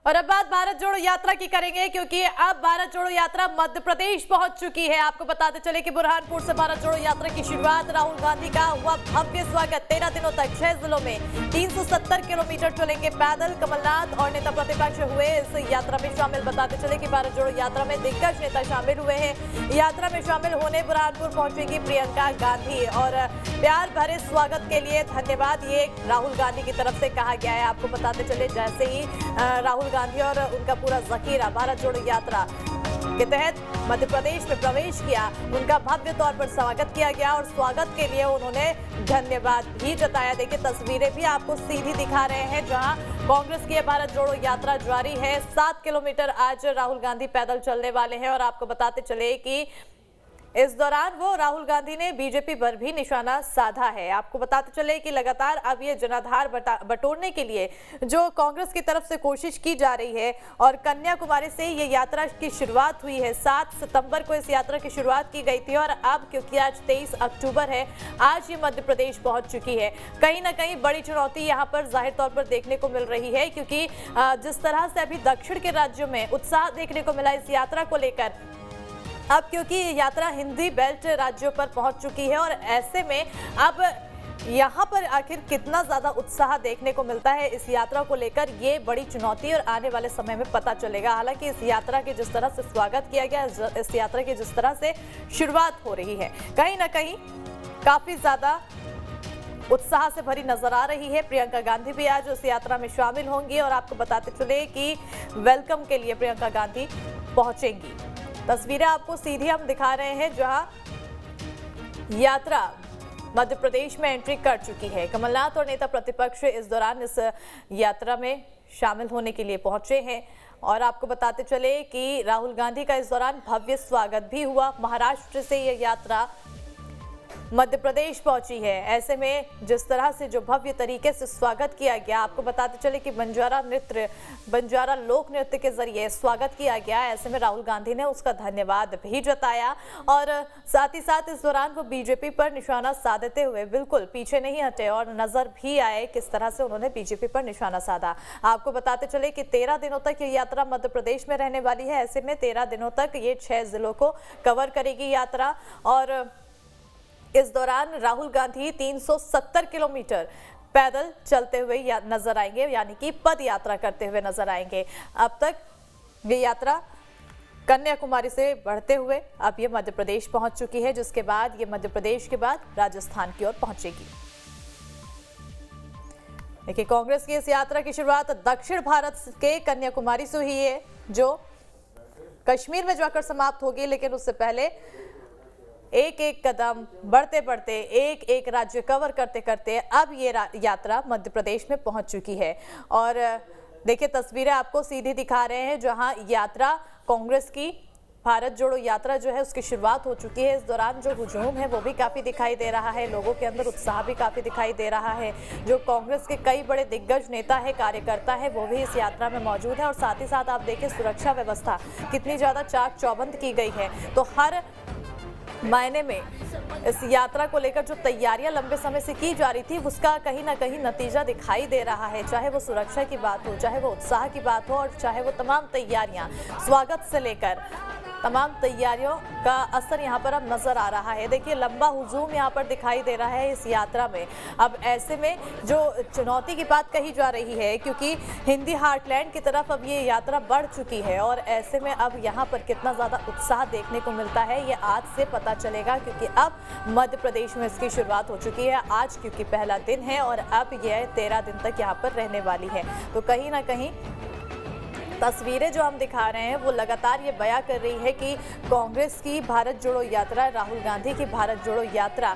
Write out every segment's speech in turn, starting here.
और अब बात भारत जोड़ो यात्रा की करेंगे, क्योंकि अब भारत जोड़ो यात्रा मध्य प्रदेश पहुंच चुकी है। आपको बताते चले कि बुरहानपुर से भारत जोड़ो यात्रा की शुरुआत, राहुल गांधी का हुआ भव्य स्वागत। 13 दिनों तक 6 जिलों में 370 किलोमीटर चलेंगे पैदल। कमलनाथ और नेता प्रतिपक्ष हुए इस यात्रा में शामिल। बताते चले कि भारत जोड़ो यात्रा में दिग्गज नेता शामिल हुए हैं। यात्रा में शामिल होने बुरहानपुर पहुंचेंगी प्रियंका गांधी और प्यार भरे स्वागत के लिए धन्यवाद, ये राहुल गांधी की तरफ से कहा गया है। आपको बताते चले जैसे ही राहुल गांधी और उनका पूरा जखीरा भारत जोड़ो यात्रा के तहत मध्य प्रदेश में प्रवेश किया, उनका भव्य तौर पर स्वागत किया गया और स्वागत के लिए उन्होंने धन्यवाद भी जताया। देखिए तस्वीरें भी आपको सीधी दिखा रहे हैं, जहां कांग्रेस की भारत जोड़ो यात्रा जारी है। 7 किलोमीटर आज राहुल गांधी पैदल चलने वाले हैं और आपको बताते चले कि इस दौरान वो राहुल गांधी ने बीजेपी पर भी निशाना साधा है। आपको बताते चले कि लगातार अब ये जनाधार बटोरने के लिए जो कांग्रेस की तरफ से कोशिश की जा रही है और कन्याकुमारी से ये यात्रा की शुरुआत हुई है। 7 सितंबर को इस यात्रा की शुरुआत की गई थी और अब क्योंकि आज 23 अक्टूबर है, आज ये मध्य प्रदेश पहुंच चुकी है। कहीं ना कहीं बड़ी चुनौती यहाँ पर जाहिर तौर पर देखने को मिल रही है, क्योंकि जिस तरह से अभी दक्षिण के राज्यों में उत्साह देखने को मिला इस यात्रा को लेकर, अब क्योंकि ये यात्रा हिंदी बेल्ट राज्यों पर पहुंच चुकी है और ऐसे में अब यहाँ पर आखिर कितना ज्यादा उत्साह देखने को मिलता है इस यात्रा को लेकर, ये बड़ी चुनौती और आने वाले समय में पता चलेगा। हालांकि इस यात्रा के जिस तरह से स्वागत किया गया, इस यात्रा की जिस तरह से शुरुआत हो रही है, कहीं ना कहीं काफी ज्यादा उत्साह से भरी नजर आ रही है। प्रियंका गांधी भी आज उस यात्रा में शामिल होंगी और आपको बताते चले कि वेलकम के लिए प्रियंका गांधी पहुंचेंगी। तस्वीरें आपको सीधी हम दिखा रहे हैं, जहां यात्रा मध्य प्रदेश में एंट्री कर चुकी है। कमलनाथ और नेता प्रतिपक्ष इस दौरान इस यात्रा में शामिल होने के लिए पहुंचे हैं और आपको बताते चले कि राहुल गांधी का इस दौरान भव्य स्वागत भी हुआ। महाराष्ट्र से यह यात्रा मध्य प्रदेश पहुंची है। ऐसे में जिस तरह से जो भव्य तरीके से स्वागत किया गया, आपको बताते चले कि बंजारा लोक नृत्य के जरिए स्वागत किया गया। ऐसे में राहुल गांधी ने उसका धन्यवाद भी जताया और साथ ही साथ इस दौरान वो बीजेपी पर निशाना साधते हुए बिल्कुल पीछे नहीं हटे और नजर भी आए किस तरह से उन्होंने बीजेपी पर निशाना साधा। आपको बताते चले कि 13 दिनों तक ये यात्रा मध्य प्रदेश में रहने वाली है। ऐसे में 13 दिनों तक ये 6 जिलों को कवर करेगी यात्रा और इस दौरान राहुल गांधी 370 किलोमीटर पैदल चलते हुए नजर आएंगे, यानी कि पद यात्रा करते हुए नजर आएंगे। अब तक ये यात्रा कन्याकुमारी से बढ़ते हुए अब ये मध्य प्रदेश पहुंच चुकी है, जिसके बाद ये मध्य प्रदेश के बाद राजस्थान की ओर पहुंचेगी। देखिए कांग्रेस की इस यात्रा की शुरुआत दक्षिण भारत के कन्याकुमारी से हुई है, जो कश्मीर में जाकर समाप्त होगी, लेकिन उससे पहले एक एक कदम बढ़ते बढ़ते एक एक राज्य कवर करते करते अब ये यात्रा मध्य प्रदेश में पहुंच चुकी है। और देखिए तस्वीरें आपको सीधी दिखा रहे हैं, जहां यात्रा कांग्रेस की भारत जोड़ो यात्रा जो है उसकी शुरुआत हो चुकी है। इस दौरान जो हुजूम है वो भी काफी दिखाई दे रहा है, लोगों के अंदर उत्साह भी काफी दिखाई दे रहा है। जो कांग्रेस के कई बड़े दिग्गज नेता है, कार्यकर्ता है, वो भी इस यात्रा में मौजूद है और साथ ही साथ आप देखिए सुरक्षा व्यवस्था कितनी ज्यादा चाक चौबंद की गई है। तो हर मायने में इस यात्रा को लेकर जो तैयारियां लंबे समय से की जा रही थी, उसका कहीं ना कहीं नतीजा दिखाई दे रहा है। चाहे वो सुरक्षा की बात हो, चाहे वो उत्साह की बात हो और चाहे वो तमाम तैयारियां स्वागत से लेकर तमाम तैयारियों का असर यहाँ पर अब नजर आ रहा है। देखिए लंबा हुजूम यहाँ पर दिखाई दे रहा है इस यात्रा में। अब ऐसे में जो चुनौती की बात कही जा रही है, क्योंकि हिंदी हार्टलैंड की तरफ अब ये यात्रा बढ़ चुकी है और ऐसे में अब यहाँ पर कितना ज़्यादा उत्साह देखने को मिलता है ये आज से पता चलेगा, क्योंकि अब मध्य प्रदेश में इसकी शुरुआत हो चुकी है आज, क्योंकि पहला दिन है और अब यह 13 दिन तक यहाँ पर रहने वाली है। तो कहीं ना कहीं तस्वीरें जो हम दिखा रहे हैं वो लगातार ये बयां कर रही है कि कांग्रेस की भारत जोड़ो यात्रा, राहुल गांधी की भारत जोड़ो यात्रा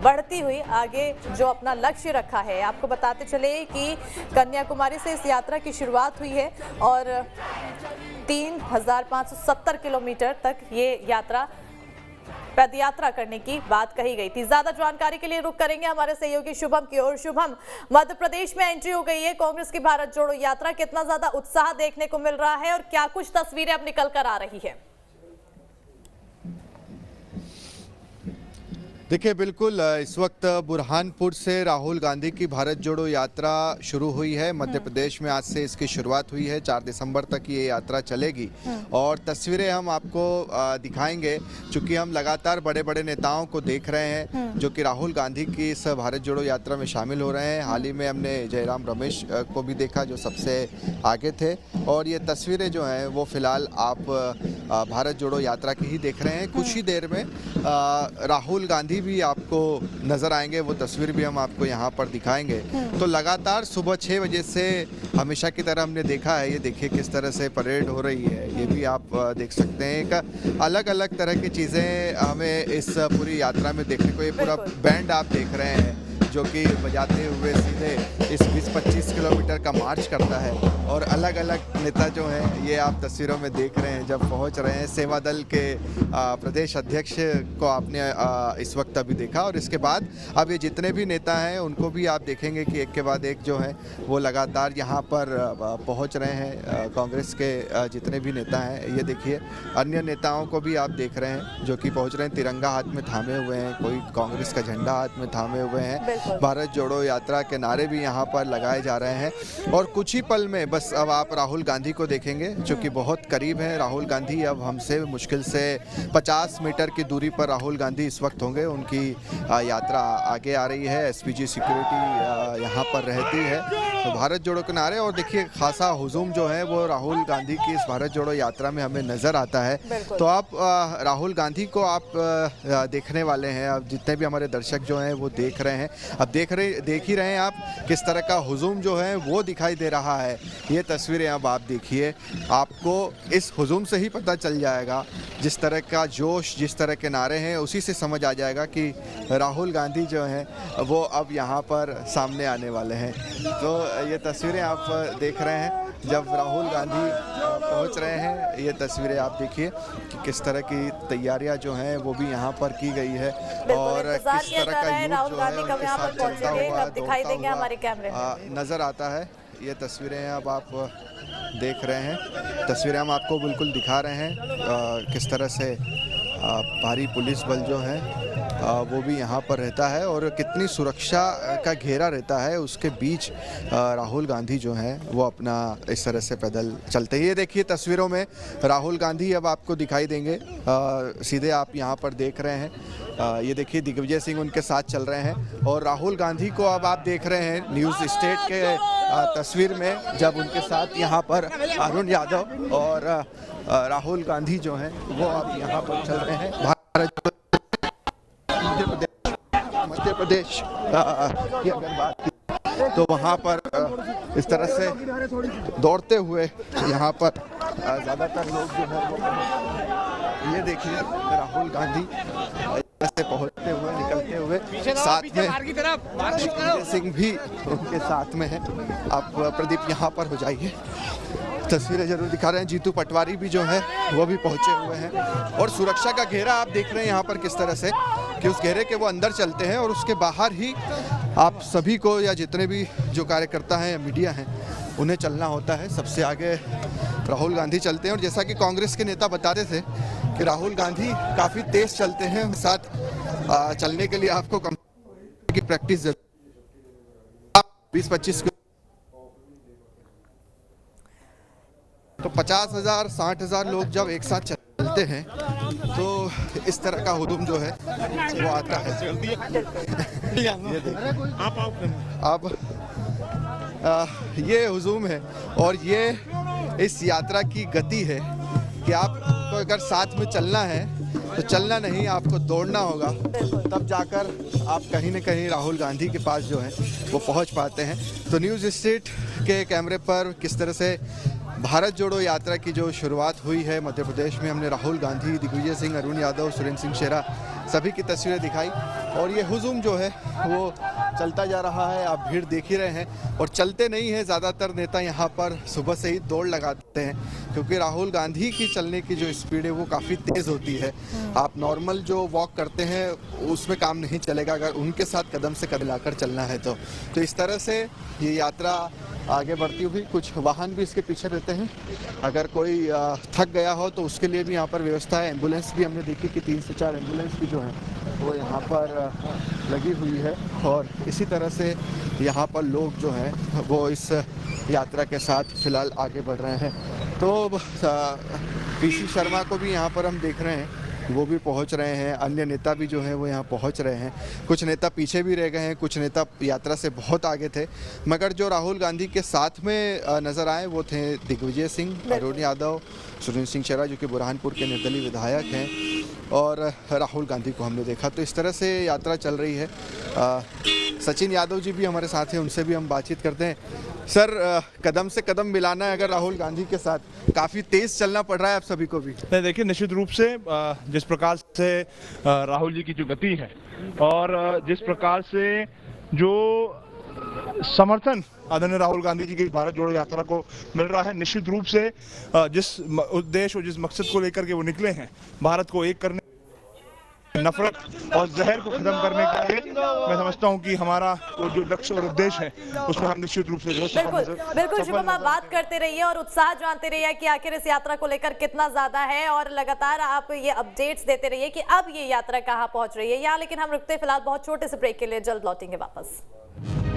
बढ़ती हुई आगे जो अपना लक्ष्य रखा है। आपको बताते चले कि कन्याकुमारी से इस यात्रा की शुरुआत हुई है और 3570 किलोमीटर तक ये यात्रा पदयात्रा करने की बात कही गई थी। ज्यादा जानकारी के लिए रुख करेंगे हमारे सहयोगी शुभम की ओर। शुभम, मध्य प्रदेश में एंट्री हो गई है कांग्रेस की भारत जोड़ो यात्रा, कितना ज्यादा उत्साह देखने को मिल रहा है और क्या कुछ तस्वीरें अब निकल कर आ रही है? देखिए बिल्कुल इस वक्त बुरहानपुर से राहुल गांधी की भारत जोड़ो यात्रा शुरू हुई है। मध्य प्रदेश में आज से इसकी शुरुआत हुई है। 4 दिसंबर तक ये यात्रा चलेगी और तस्वीरें हम आपको दिखाएंगे, चूँकि हम लगातार बड़े बड़े नेताओं को देख रहे हैं जो कि राहुल गांधी की इस भारत जोड़ो यात्रा में शामिल हो रहे हैं। हाल ही में हमने जयराम रमेश को भी देखा जो सबसे आगे थे, और ये तस्वीरें जो हैं वो फिलहाल आप भारत जोड़ो यात्रा की ही देख रहे हैं। कुछ ही देर में राहुल गांधी भी आपको नजर आएंगे, वो तस्वीर भी हम आपको यहाँ पर दिखाएंगे। तो लगातार सुबह 6 बजे से हमेशा की तरह हमने देखा है, ये देखिए किस तरह से परेड हो रही है, ये भी आप देख सकते हैं। एक अलग अलग तरह की चीज़ें हमें इस पूरी यात्रा में देखने को, ये पूरा बैंड आप देख रहे हैं जो कि बजाते हुए सीधे इस 20-25 किलोमीटर का मार्च करता है। और अलग अलग नेता जो हैं ये आप तस्वीरों में देख रहे हैं जब पहुंच रहे हैं। सेवा दल के प्रदेश अध्यक्ष को आपने इस वक्त अभी देखा, और इसके बाद अब ये जितने भी नेता हैं उनको भी आप देखेंगे कि एक के बाद एक जो है वो लगातार यहाँ पर पहुँच रहे हैं। कांग्रेस के जितने भी नेता हैं, ये देखिए अन्य नेताओं को भी आप देख रहे हैं जो कि पहुँच रहे हैं, तिरंगा हाथ में थामे हुए हैं, कोई कांग्रेस का झंडा हाथ में थामे हुए हैं। भारत जोड़ो यात्रा के नारे भी यहाँ पर लगाए जा रहे हैं। और कुछ ही पल में बस अब आप राहुल गांधी को देखेंगे जो कि बहुत करीब है। राहुल गांधी अब हमसे मुश्किल से 50 मीटर की दूरी पर राहुल गांधी इस वक्त होंगे। उनकी यात्रा आगे आ रही है, एसपीजी सिक्योरिटी यहाँ पर रहती है। तो भारत जोड़ो के नारे, और देखिए खासा हुजूम जो है वो राहुल गांधी की इस भारत जोड़ो यात्रा में हमें नज़र आता है। तो आप राहुल गांधी को आप देखने वाले हैं, अब जितने भी हमारे दर्शक जो हैं वो देख रहे हैं। अब देख ही रहे हैं आप किस तरह का हुजूम जो है वो दिखाई दे रहा है। ये तस्वीरें अब आप देखिए, आपको इस हुजूम से ही पता चल जाएगा, जिस तरह का जोश, जिस तरह के नारे हैं, उसी से समझ आ जाएगा कि राहुल गांधी जो हैं वो अब यहाँ पर सामने आने वाले हैं। तो ये तस्वीरें आप देख रहे हैं जब राहुल गांधी पहुँच रहे हैं। ये तस्वीरें आप देखिए कि किस तरह की तैयारियां जो हैं वो भी यहाँ पर की गई है, और किस तरह का यूथ जो है उनके साथ चलता हुआ दिखाई देंगे हमारे कैमरे में नज़र आता है। ये तस्वीरें अब आप देख रहे हैं, तस्वीरें हम आपको बिल्कुल दिखा रहे हैं किस तरह से भारी पुलिस बल जो है वो भी यहाँ पर रहता है, और कितनी सुरक्षा का घेरा रहता है। उसके बीच राहुल गांधी जो हैं वो अपना इस तरह से पैदल चलते हैं। ये देखिए तस्वीरों में राहुल गांधी अब आपको दिखाई देंगे, सीधे आप यहाँ पर देख रहे हैं। ये देखिए दिग्विजय सिंह उनके साथ चल रहे हैं, और राहुल गांधी को अब आप देख रहे हैं न्यूज़ स्टेट के तस्वीर में, जब उनके साथ यहाँ पर अरुण यादव और राहुल गांधी जो हैं वो अब यहाँ पर चल रहे हैं। मध्य प्रदेश की अगर बात की तो वहाँ पर इस तरह से दौड़ते हुए यहाँ पर ज़्यादातर लोग जो है वो, ये देखिए राहुल गांधी से पहुँचते हुए, निकलते हुए, साथ में सिंह भी उनके साथ में है। आप प्रदीप यहाँ पर हो जाइए, तस्वीरें जरूर दिखा रहे हैं। जीतू पटवारी भी जो है वो भी पहुंचे हुए हैं, और सुरक्षा का घेरा आप देख रहे हैं यहाँ पर किस तरह से कि उस घेरे के वो अंदर चलते हैं, और उसके बाहर ही आप सभी को या जितने भी जो कार्यकर्ता हैं या मीडिया हैं उन्हें चलना होता है। सबसे आगे राहुल गांधी चलते हैं, और जैसा कि कांग्रेस के नेता बताते थे कि राहुल गांधी काफ़ी तेज़ चलते हैं, साथ चलने के लिए आपको कम की प्रैक्टिस 20-25 तो 50,000 60,000 लोग जब एक साथ चलते हैं तो इस तरह का हुजूम जो है वो आता है। अब ये हुजूम है, और ये इस यात्रा की गति है कि आपको अगर साथ में चलना है तो चलना नहीं, आपको दौड़ना होगा, तब जाकर आप कहीं न कहीं राहुल गांधी के पास जो है वो पहुंच पाते हैं। तो न्यूज़ स्टेट के कैमरे पर किस तरह से भारत जोड़ो यात्रा की जो शुरुआत हुई है मध्य प्रदेश में, हमने राहुल गांधी, दिग्विजय सिंह, अरुण यादव, सुरेंद्र सिंह शेरा सभी की तस्वीरें दिखाई, और ये हुजूम जो है वो चलता जा रहा है। आप भीड़ देख ही रहे हैं, और चलते नहीं हैं ज़्यादातर नेता यहाँ पर, सुबह से ही दौड़ लगाते हैं, क्योंकि राहुल गांधी की चलने की जो स्पीड है वो काफ़ी तेज़ होती है। आप नॉर्मल जो वॉक करते हैं उसमें काम नहीं चलेगा, अगर उनके साथ कदम से कदम लाकर चलना है तो इस तरह से ये यात्रा आगे बढ़ती हुई। कुछ वाहन भी इसके पीछे रहते हैं, अगर कोई थक गया हो तो उसके लिए भी यहाँ पर व्यवस्था है। एम्बुलेंस भी हमने देखी कि 3 से 4 एम्बुलेंस भी जो है वो यहाँ पर लगी हुई है और इसी तरह से यहाँ पर लोग जो हैं वो इस यात्रा के साथ फिलहाल आगे बढ़ रहे हैं। तो पीसी शर्मा को भी यहाँ पर हम देख रहे हैं, वो भी पहुंच रहे हैं, अन्य नेता भी जो हैं वो यहाँ पहुंच रहे हैं। कुछ नेता पीछे भी रह गए हैं, कुछ नेता यात्रा से बहुत आगे थे, मगर जो राहुल गांधी के साथ में नज़र आए वो थे दिग्विजय सिंह, अरुण यादव, सुरेंद्र सिंह शेरा जो कि बुरहानपुर के निर्दलीय विधायक हैं, और राहुल गांधी को हमने देखा। तो इस तरह से यात्रा चल रही है। सचिन यादव जी भी हमारे साथ हैं, उनसे भी हम बातचीत करते हैं। सर, कदम से कदम मिलाना है अगर राहुल गांधी के साथ, काफ़ी तेज़ चलना पड़ रहा है आप सभी को भी। देखिए, निश्चित रूप से जिस प्रकार से राहुल जी की जो गति है और जिस प्रकार से जो समर्थन आदरणीय राहुल गांधी जी की भारत जोड़ो यात्रा को मिल रहा है, निश्चित रूप से जिस उद्देश्य और जिस मकसद को लेकर के वो निकले हैं, भारत को एक करने, नफरत और जहर को खत्म करने के लिए, मैं समझता हूं कि हमारा वो जो लक्ष्य और उद्देश्य है उसमें हम निश्चित रूप से बिल्कुल शुभम, आप बात करते रहिए और उत्साह जानते रहिए कि आखिर इस यात्रा को लेकर कितना ज्यादा है, और लगातार आप ये अपडेट्स देते रहिए कि अब ये यात्रा कहाँ पहुंच रही है यहाँ। लेकिन हम रुकते फिलहाल बहुत छोटे से ब्रेक के लिए, जल्द लौटेंगे वापस।